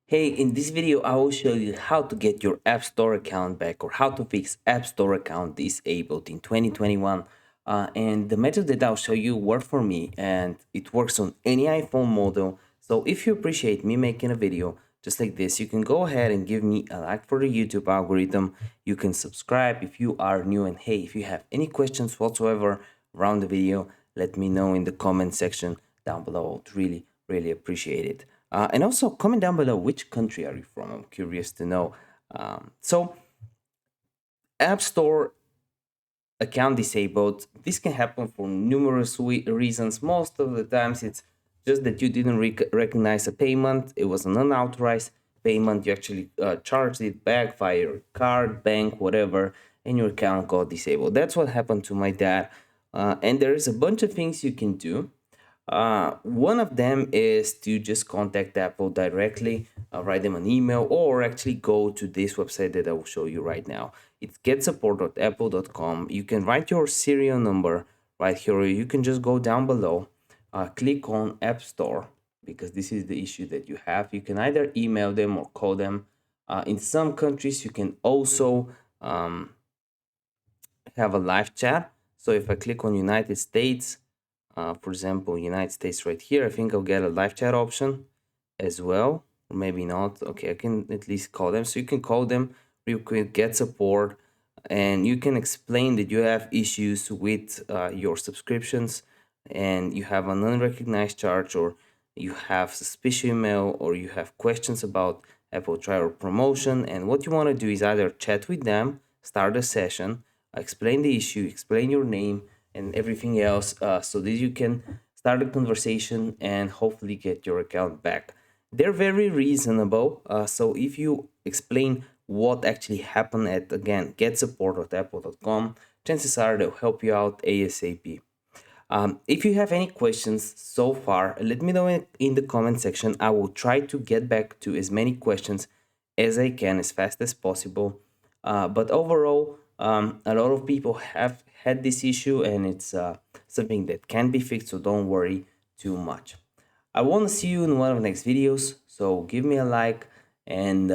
Hey, in this video, I will show you how to get your App Store account back or how to fix App Store account disabled in 2021. And the method that I'll show you worked for me and it works on any iPhone model. So if you appreciate me making a video just like this, you can go ahead and give me a like for the YouTube algorithm. You can subscribe if you are new, and hey, if you have any questions whatsoever around the video, let me know in the comment section down below. I would really appreciate it. And also comment down below which country are you from. I'm curious to know. So App Store account disabled. This can happen for numerous reasons. Most of the times it's just that you didn't recognize a payment. It was an unauthorized payment. You actually charged it back via your card, bank, whatever, and your account got disabled. That's what happened to my dad. And there is a bunch of things you can do. One of them is to just contact Apple directly, write them an email, or actually go to this website that I will show you right now. It's getsupport.apple.com. You can write your serial number right here, or you can just go down below, click on App Store, because this is the issue that you have. You can either email them or call them. In some countries, you can also have a live chat. So if I click on United States, for example, United States right here, I think I'll get a live chat option as well, or maybe not. Okay, I can at least call them. So you can call them real quick, get support, and you can explain that you have issues with your subscriptions and you have an unrecognized charge, or you have suspicious email, or you have questions about Apple trial promotion. And what you want to do is either chat with them, start a session, explain the issue, explain your name and everything else, so that you can start a conversation and hopefully get your account back. They're very reasonable. So if you explain what actually happened at, again, getsupport.apple.com, chances are they'll help you out ASAP. If you have any questions so far, let me know in the comment section. I will try to get back to as many questions as I can as fast as possible. But overall, a lot of people have had this issue, and it's something that can be fixed, so don't worry too much. I want to see you in one of the next videos, so give me a like, and